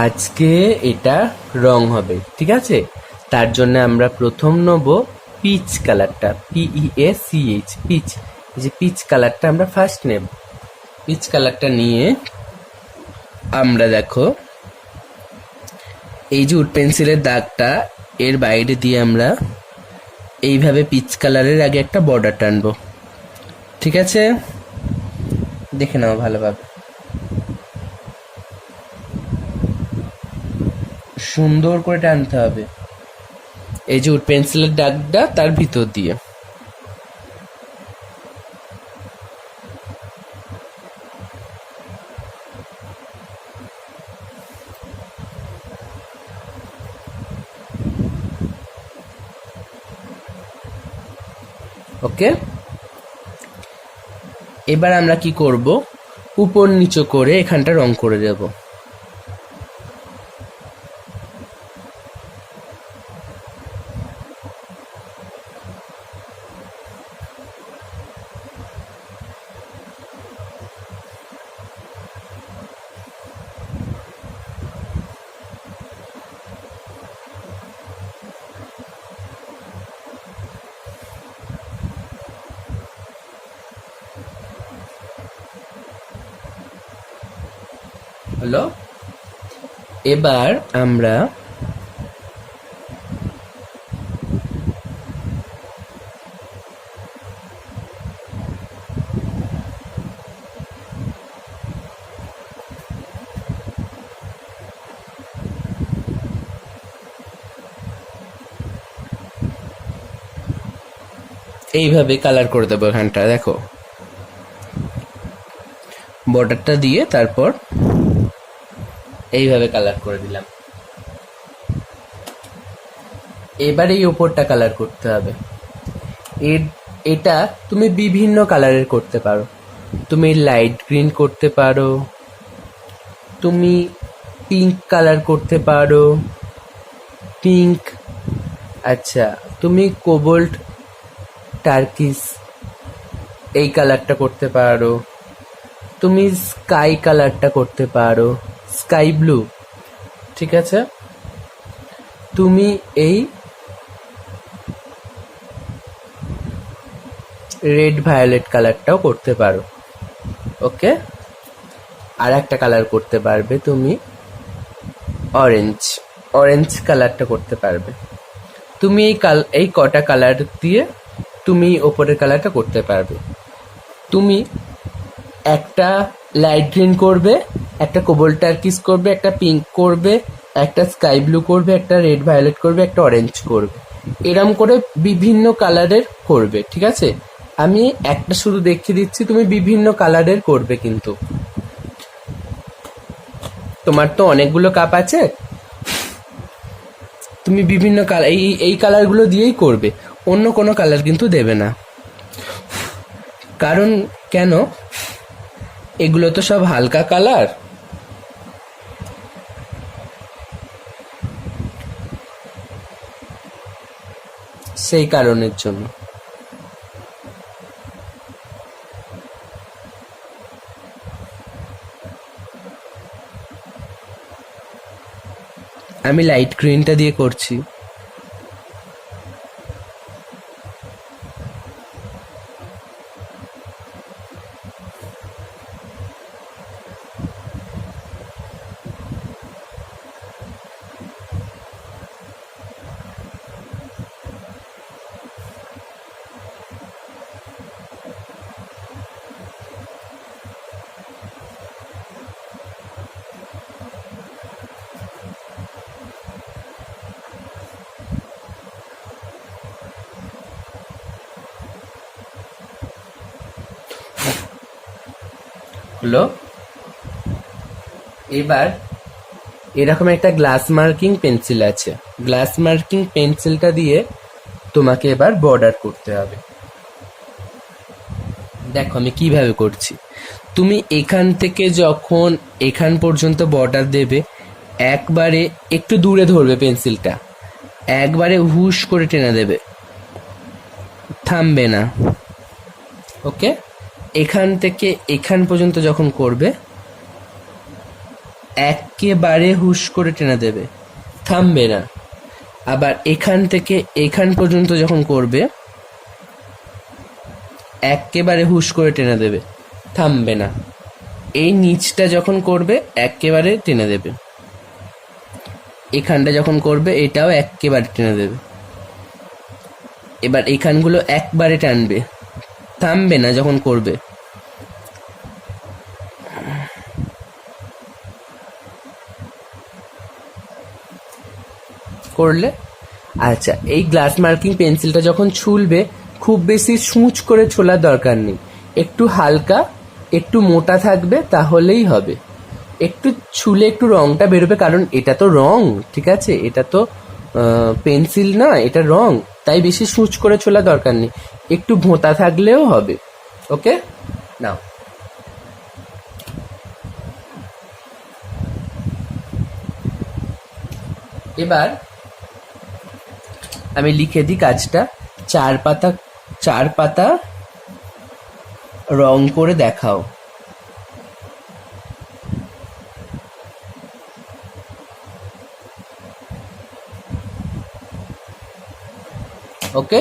আজকে এটা রং হবে, ঠিক আছে? তার জন্য আমরা প্রথম নেব পিচ কালারটা, PEACH, পিচ। যে পিচ কালারটা আমরা ফার্স্ট নেব। পিচ কালারটা নিয়ে আমরা দেখো এই যে উড পেন্সিলের দাগটা এর বাইরে দিয়ে আমরা এইভাবে পিচ কালারের আগে একটা বর্ডার টানবো, ঠিক আছে? দেখে নাও ভালোভাবে, সুন্দর করে টানতে হবে এই যে উড পেন্সিলের দাগটা তার ভিতর দিয়ে। ওকে, এবার আমরা কি করব, উপর নিচে করে এখানটা রং করে দেব। হলো, এবার আমরা এইভাবে কালার করে দেবো এখানটা, দেখো বর্ডারটা দিয়ে তারপর এইভাবে কালার করে দিলাম। এবার এই উপরটা কালার করতে হবে। এটা তুমি বিভিন্ন কালারের করতে পারো, তুমি লাইট গ্রিন করতে পারো, তুমি পিঙ্ক কালার করতে পারো, পিঙ্ক, আচ্ছা তুমি কোবল্ট টার্কিস এই কালারটা করতে পারো, তুমি স্কাই কালারটা করতে পারো, স্কাই ব্লু, ঠিক আছে? তুমি এই রেড ভায়োলেট কালারটাও করতে পারো। ওকে, আর একটা কালার করতে পারবে তুমি অরেঞ্জ, অরেঞ্জ কালারটা করতে পারবে। তুমি এই কটা কালার দিয়ে তুমি ওপরের কালারটা করতে পারবে। তুমি একটা লাইট গ্রিন করবে, একটা কোবল্ট টার্কিস করবে, একটা পিঙ্ক করবে, একটা স্কাই ব্লু করবে, একটা রেড ভায়োলেট করবে, একটা অরেঞ্জ করবে, এরম করে বিভিন্ন কালারের করবে, ঠিক আছে? আমি একটা শুধু দেখিয়ে দিচ্ছি, তুমি বিভিন্ন কালারের করবে। কিন্তু তোমার তো অনেকগুলো কাপ আছে, তুমি বিভিন্ন কালার এই কালারগুলো দিয়েই করবে, অন্য কোনো কালার কিন্তু দেবে না। কারণ কেন, এগুলো তো সব হালকা কালার, সেই কারণের জন্য। আমি লাইট গ্রিনটা দিয়ে করছি। হলো, এবার এরকম একটা গ্লাস মার্কিং পেন্সিল আছে, গ্লাস মার্কিং পেন্সিলটা দিয়ে তোমাকে এবার বর্ডার করতে হবে। দেখো আমি কিভাবে করছি। তুমি এখান থেকে যখন এখান পর্যন্ত বর্ডার দেবে, একবারে একটু দূরে ধরবে পেন্সিলটা, একবারে হুশ করে টেনে দেবে, থামবে না। ওকে, এখান থেকে এখান পর্যন্ত যখন করবে একেবারে হুশ করে টেনে দেবে, থামবে না। আবার এখান থেকে এখান পর্যন্ত যখন করবে একেবারে হুশ করে টেনে দেবে, থামবে না। এই নিচটা যখন করবে একেবারে টেনে দেবে, এখানটা যখন করবে এটাও একেবারে টেনে দেবে। এবার এখানগুলো একবারে টানবে, থামবে না যখন করবে। করলে আচ্ছা, এই গ্লাস মার্কিং পেন্সিলটা যখন ছুলবে খুব বেশি সূচ করে ছোলার দরকার নেই, একটু হালকা একটু মোটা থাকবে তাহলেই হবে। একটু ছুলে একটু রংটা বেরোবে, কারণ এটা তো রং, ঠিক আছে, এটা তো পেন্সিল না, এটা রং, তাই বেশি সূচ করে ছোলা দরকার নেই, একটু ভোঁতা থাকলেও হবে। ওকে, নাও। এবার আমি লিখে দিই কাজটা, 4 পাতা 4 পাতা রং করে দেখাও। ওকে।